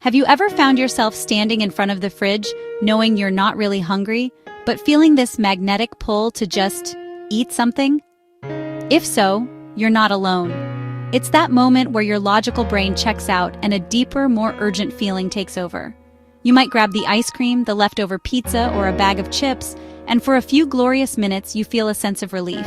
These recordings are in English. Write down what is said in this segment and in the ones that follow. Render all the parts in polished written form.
Have you ever found yourself standing in front of the fridge, knowing you're not really hungry, but feeling this magnetic pull to just eat something? If so, you're not alone. It's that moment where your logical brain checks out and a deeper, more urgent feeling takes over. You might grab the ice cream, the leftover pizza, or a bag of chips, and for a few glorious minutes you feel a sense of relief.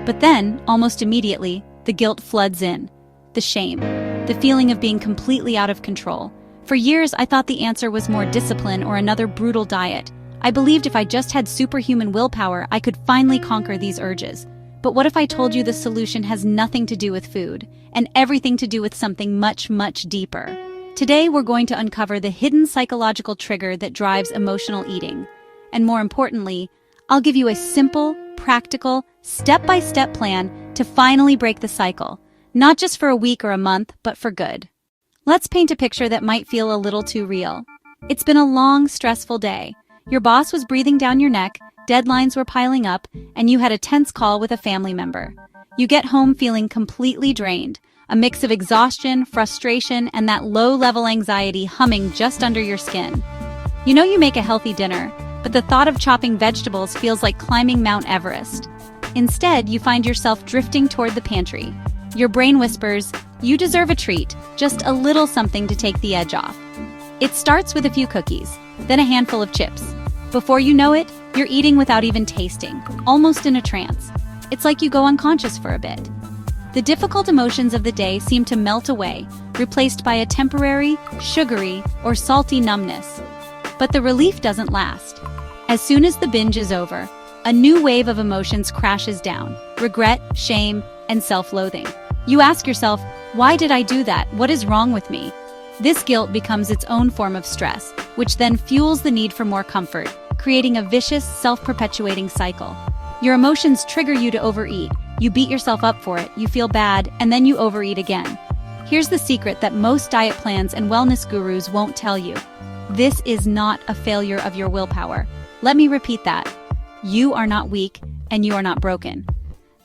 But then, almost immediately, the guilt floods in. The shame. The feeling of being completely out of control. For years, I thought the answer was more discipline or another brutal diet. I believed if I just had superhuman willpower, I could finally conquer these urges. But what if I told you the solution has nothing to do with food, and everything to do with something much, much deeper? Today, we're going to uncover the hidden psychological trigger that drives emotional eating. And more importantly, I'll give you a simple, practical, step-by-step plan to finally break the cycle. Not just for a week or a month, but for good. Let's paint a picture that might feel a little too real. It's been a long, stressful day. Your boss was breathing down your neck, deadlines were piling up, and you had a tense call with a family member. You get home feeling completely drained, a mix of exhaustion, frustration, and that low-level anxiety humming just under your skin. You know you make a healthy dinner, but the thought of chopping vegetables feels like climbing Mount Everest. Instead, you find yourself drifting toward the pantry. Your brain whispers, "You deserve a treat, just a little something to take the edge off." It starts with a few cookies, then a handful of chips. Before you know it, you're eating without even tasting, almost in a trance. It's like you go unconscious for a bit. The difficult emotions of the day seem to melt away, replaced by a temporary, sugary, or salty numbness. But the relief doesn't last. As soon as the binge is over, a new wave of emotions crashes down: regret, shame, and self-loathing. You ask yourself, why did I do that? What is wrong with me? This guilt becomes its own form of stress, which then fuels the need for more comfort, creating a vicious, self-perpetuating cycle. Your emotions trigger you to overeat. You beat yourself up for it, you feel bad, and then you overeat again. Here's the secret that most diet plans and wellness gurus won't tell you. This is not a failure of your willpower. Let me repeat that. You are not weak, and you are not broken.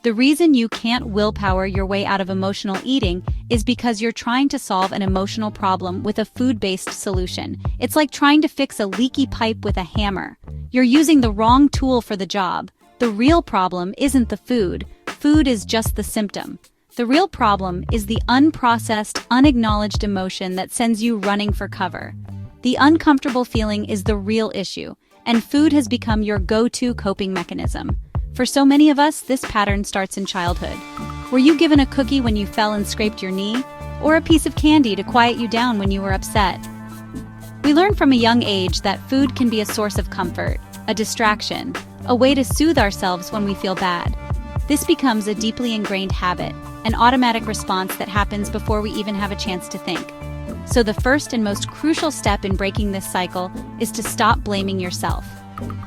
The reason you can't willpower your way out of emotional eating is because you're trying to solve an emotional problem with a food-based solution. It's like trying to fix a leaky pipe with a hammer. You're using the wrong tool for the job. The real problem isn't the food. Food is just the symptom. The real problem is the unprocessed, unacknowledged emotion that sends you running for cover. The uncomfortable feeling is the real issue, and food has become your go-to coping mechanism. For so many of us, this pattern starts in childhood. Were you given a cookie when you fell and scraped your knee? Or a piece of candy to quiet you down when you were upset? We learn from a young age that food can be a source of comfort, a distraction, a way to soothe ourselves when we feel bad. This becomes a deeply ingrained habit, an automatic response that happens before we even have a chance to think. So the first and most crucial step in breaking this cycle is to stop blaming yourself.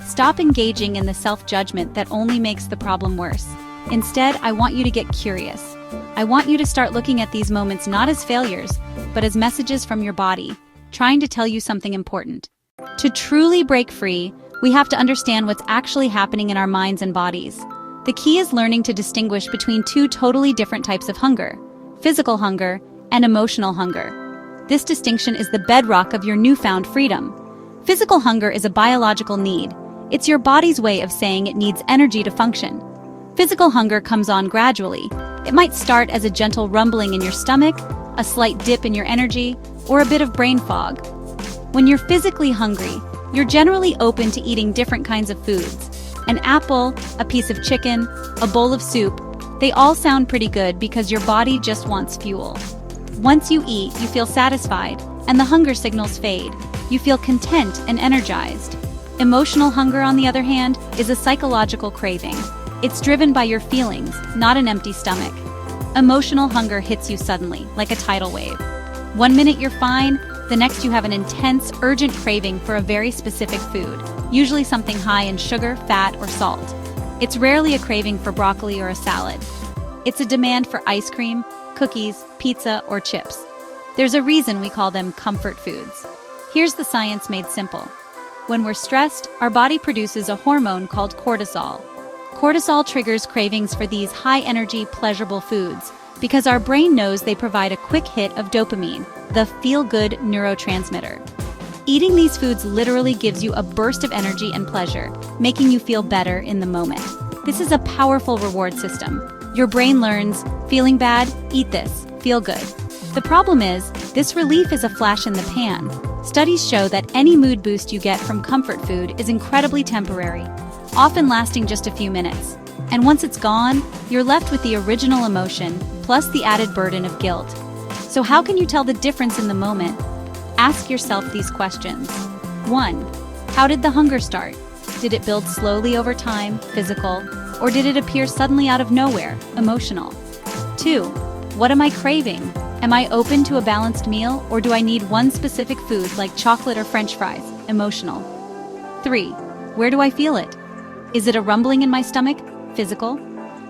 Stop engaging in the self-judgment that only makes the problem worse. Instead, I want you to get curious. I want you to start looking at these moments not as failures, but as messages from your body, trying to tell you something important. To truly break free, we have to understand what's actually happening in our minds and bodies. The key is learning to distinguish between two totally different types of hunger: physical hunger and emotional hunger. This distinction is the bedrock of your newfound freedom. Physical hunger is a biological need. It's your body's way of saying it needs energy to function. Physical hunger comes on gradually. It might start as a gentle rumbling in your stomach, a slight dip in your energy, or a bit of brain fog. When you're physically hungry, you're generally open to eating different kinds of foods. An apple, a piece of chicken, a bowl of soup, they all sound pretty good because your body just wants fuel. Once you eat, you feel satisfied, and the hunger signals fade. You feel content and energized. Emotional hunger, on the other hand, is a psychological craving. It's driven by your feelings, not an empty stomach. Emotional hunger hits you suddenly, like a tidal wave. One minute you're fine, the next you have an intense, urgent craving for a very specific food, usually something high in sugar, fat, or salt. It's rarely a craving for broccoli or a salad. It's a demand for ice cream, cookies, pizza, or chips. There's a reason we call them comfort foods. Here's the science made simple. When we're stressed, our body produces a hormone called cortisol. Cortisol triggers cravings for these high-energy, pleasurable foods, because our brain knows they provide a quick hit of dopamine, the feel-good neurotransmitter. Eating these foods literally gives you a burst of energy and pleasure, making you feel better in the moment. This is a powerful reward system. Your brain learns, feeling bad, eat this, feel good. The problem is, this relief is a flash in the pan. Studies show that any mood boost you get from comfort food is incredibly temporary, often lasting just a few minutes. And once it's gone, you're left with the original emotion, plus the added burden of guilt. So how can you tell the difference in the moment? Ask yourself these questions. 1. How did the hunger start? Did it build slowly over time, physical, or did it appear suddenly out of nowhere, emotional? 2. What am I craving? Am I open to a balanced meal, or do I need one specific food like chocolate or French fries, emotional? 3. Where do I feel it? Is it a rumbling in my stomach, physical?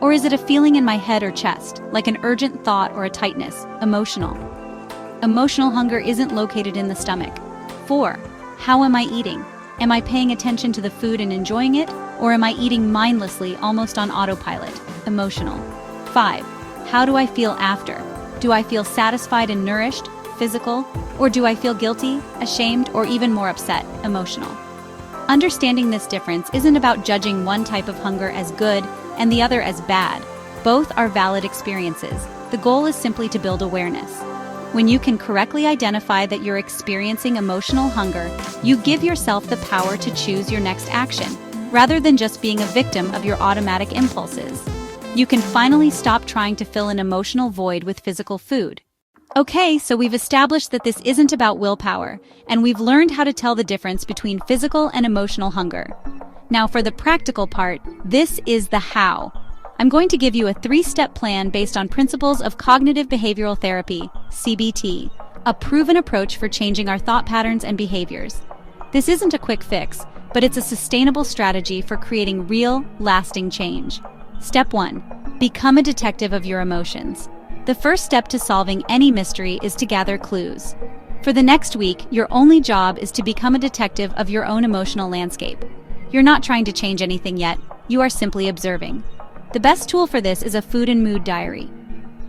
Or is it a feeling in my head or chest, like an urgent thought or a tightness, emotional? Emotional hunger isn't located in the stomach. 4. How am I eating? Am I paying attention to the food and enjoying it, or am I eating mindlessly, almost on autopilot, emotional? 5. How do I feel after? Do I feel satisfied and nourished, physical, or do I feel guilty, ashamed, or even more upset, emotional? Understanding this difference isn't about judging one type of hunger as good and the other as bad. Both are valid experiences. The goal is simply to build awareness. When you can correctly identify that you're experiencing emotional hunger, you give yourself the power to choose your next action, rather than just being a victim of your automatic impulses. You can finally stop trying to fill an emotional void with physical food. Okay, so we've established that this isn't about willpower, and we've learned how to tell the difference between physical and emotional hunger. Now for the practical part, this is the how. I'm going to give you a 3-step plan based on principles of cognitive behavioral therapy, CBT, a proven approach for changing our thought patterns and behaviors. This isn't a quick fix, but it's a sustainable strategy for creating real, lasting change. Step 1. Become a detective of your emotions. The first step to solving any mystery is to gather clues. For the next week, your only job is to become a detective of your own emotional landscape. You're not trying to change anything yet, you are simply observing. The best tool for this is a food and mood diary.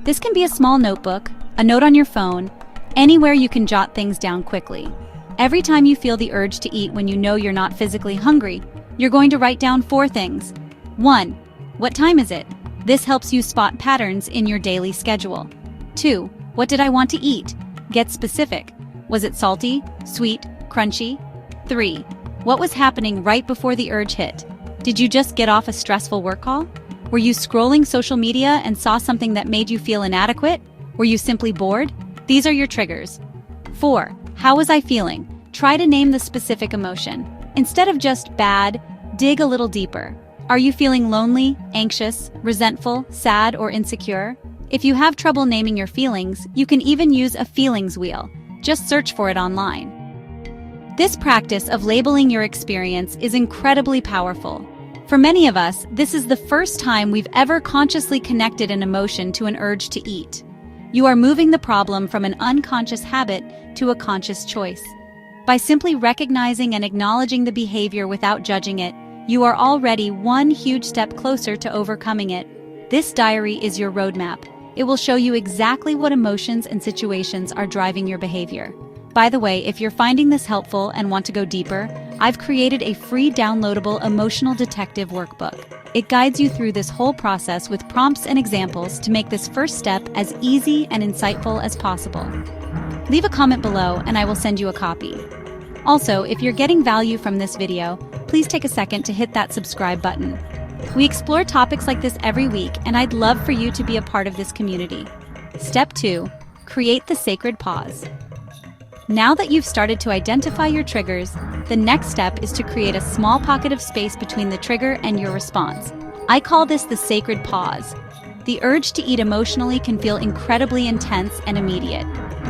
This can be a small notebook, a note on your phone, anywhere you can jot things down quickly. Every time you feel the urge to eat when you know you're not physically hungry, you're going to write down 4 things. 1. What time is it? This helps you spot patterns in your daily schedule. 2. What did I want to eat? Get specific. Was it salty, sweet, crunchy? 3. What was happening right before the urge hit? Did you just get off a stressful work call? Were you scrolling social media and saw something that made you feel inadequate? Were you simply bored? These are your triggers. 4. How was I feeling? Try to name the specific emotion. Instead of just bad, dig a little deeper. Are you feeling lonely, anxious, resentful, sad, or insecure? If you have trouble naming your feelings, you can even use a feelings wheel. Just search for it online. This practice of labeling your experience is incredibly powerful. For many of us, this is the first time we've ever consciously connected an emotion to an urge to eat. You are moving the problem from an unconscious habit to a conscious choice. By simply recognizing and acknowledging the behavior without judging it, you are already one huge step closer to overcoming it. This diary is your roadmap. It will show you exactly what emotions and situations are driving your behavior. By the way, if you're finding this helpful and want to go deeper, I've created a free downloadable emotional detective workbook. It guides you through this whole process with prompts and examples to make this first step as easy and insightful as possible. Leave a comment below and I will send you a copy. Also, if you're getting value from this video, please take a second to hit that subscribe button. We explore topics like this every week, and I'd love for you to be a part of this community. Step 2. Create the sacred pause. Now that you've started to identify your triggers, the next step is to create a small pocket of space between the trigger and your response. I call this the sacred pause. The urge to eat emotionally can feel incredibly intense and immediate.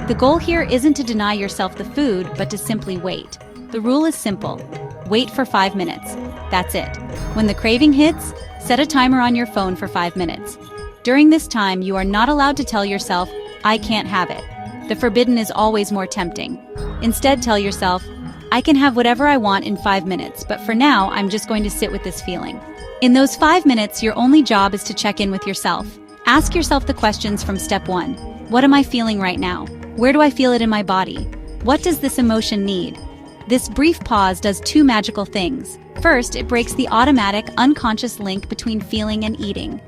The goal here isn't to deny yourself the food, but to simply wait. The rule is simple. Wait for 5 minutes. That's it. When the craving hits, set a timer on your phone for 5 minutes. During this time, you are not allowed to tell yourself, I can't have it. The forbidden is always more tempting. Instead, tell yourself, I can have whatever I want in 5 minutes, but for now, I'm just going to sit with this feeling. In those 5 minutes, your only job is to check in with yourself. Ask yourself the questions from step 1. What am I feeling right now? Where do I feel it in my body? What does this emotion need? This brief pause does two magical things. First, it breaks the automatic, unconscious link between feeling and eating.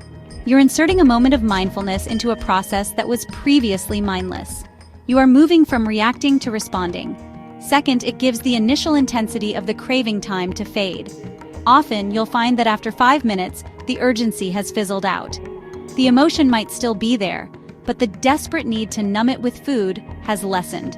You're inserting a moment of mindfulness into a process that was previously mindless. You are moving from reacting to responding. Second, it gives the initial intensity of the craving time to fade. Often, you'll find that after 5 minutes, the urgency has fizzled out. The emotion might still be there, but the desperate need to numb it with food has lessened.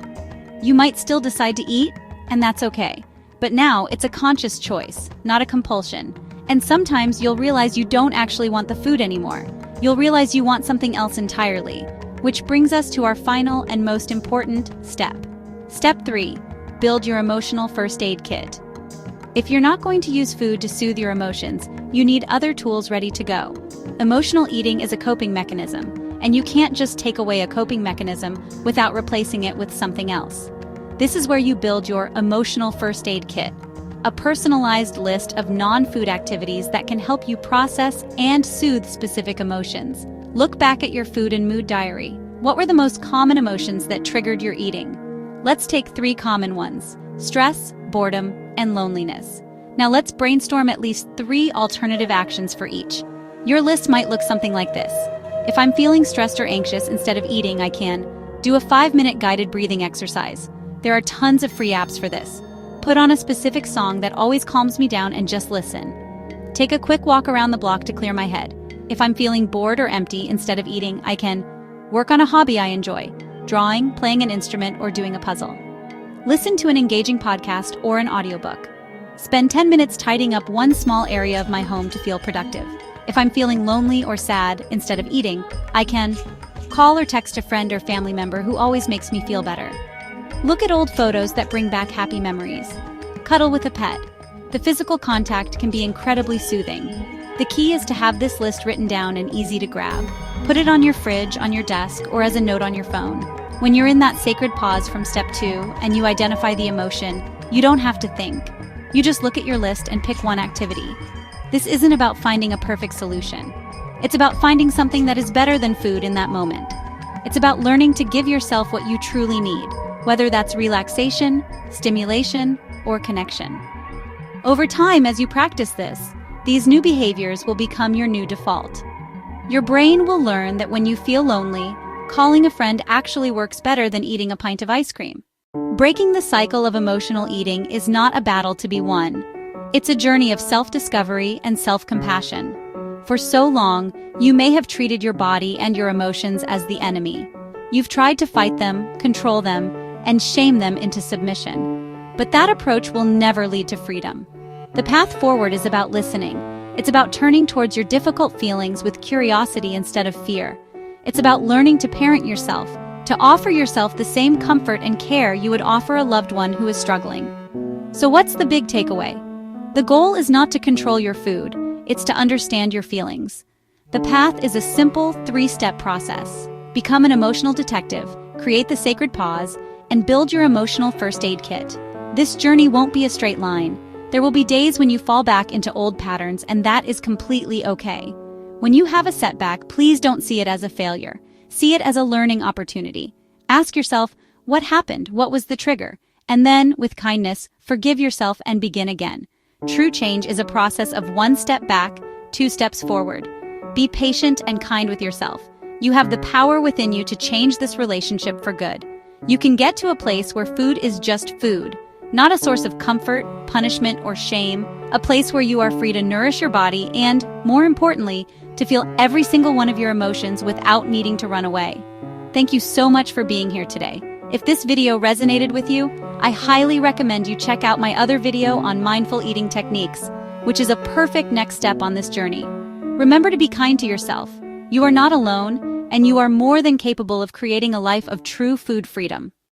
You might still decide to eat, and that's okay. But now it's a conscious choice, not a compulsion. And sometimes you'll realize you don't actually want the food anymore. You'll realize you want something else entirely. Which brings us to our final and most important step. Step 3. Build your emotional first aid kit. If you're not going to use food to soothe your emotions, you need other tools ready to go. Emotional eating is a coping mechanism, and you can't just take away a coping mechanism without replacing it with something else. This is where you build your emotional first aid kit, a personalized list of non-food activities that can help you process and soothe specific emotions. Look back at your food and mood diary. What were the most common emotions that triggered your eating? Let's take 3 common ones: stress, boredom, and loneliness. Now let's brainstorm at least 3 alternative actions for each. Your list might look something like this. If I'm feeling stressed or anxious, instead of eating, I can do a 5-minute guided breathing exercise. There are tons of free apps for this. Put on a specific song that always calms me down and just listen. Take a quick walk around the block to clear my head. If I'm feeling bored or empty, instead of eating, I can work on a hobby I enjoy, drawing, playing an instrument, or doing a puzzle. Listen to an engaging podcast or an audiobook. Spend 10 minutes tidying up one small area of my home to feel productive. If I'm feeling lonely or sad, instead of eating, I can call or text a friend or family member who always makes me feel better. Look at old photos that bring back happy memories. Cuddle with a pet. The physical contact can be incredibly soothing. The key is to have this list written down and easy to grab. Put it on your fridge, on your desk, or as a note on your phone. When you're in that sacred pause from step 2 and you identify the emotion, you don't have to think. You just look at your list and pick one activity. This isn't about finding a perfect solution. It's about finding something that is better than food in that moment. It's about learning to give yourself what you truly need, whether that's relaxation, stimulation, or connection. Over time, as you practice this, these new behaviors will become your new default. Your brain will learn that when you feel lonely, calling a friend actually works better than eating a pint of ice cream. Breaking the cycle of emotional eating is not a battle to be won. It's a journey of self-discovery and self-compassion. For so long, you may have treated your body and your emotions as the enemy. You've tried to fight them, control them, and shame them into submission. But that approach will never lead to freedom. The path forward is about listening. It's about turning towards your difficult feelings with curiosity instead of fear. It's about learning to parent yourself, to offer yourself the same comfort and care you would offer a loved one who is struggling. So what's the big takeaway? The goal is not to control your food, it's to understand your feelings. The path is a simple 3-step process. Become an emotional detective, create the sacred pause, and build your emotional first aid kit. This journey won't be a straight line. There will be days when you fall back into old patterns, and that is completely okay. When you have a setback, please don't see it as a failure. See it as a learning opportunity. Ask yourself, what happened? What was the trigger? And then, with kindness, forgive yourself and begin again. True change is a process of 1 step back, 2 steps forward. Be patient and kind with yourself. You have the power within you to change this relationship for good. You can get to a place where food is just food, not a source of comfort, punishment, or shame, a place where you are free to nourish your body and, more importantly, to feel every single one of your emotions without needing to run away. Thank you so much for being here today. If this video resonated with you, I highly recommend you check out my other video on mindful eating techniques, which is a perfect next step on this journey. Remember to be kind to yourself. You are not alone, and you are more than capable of creating a life of true food freedom.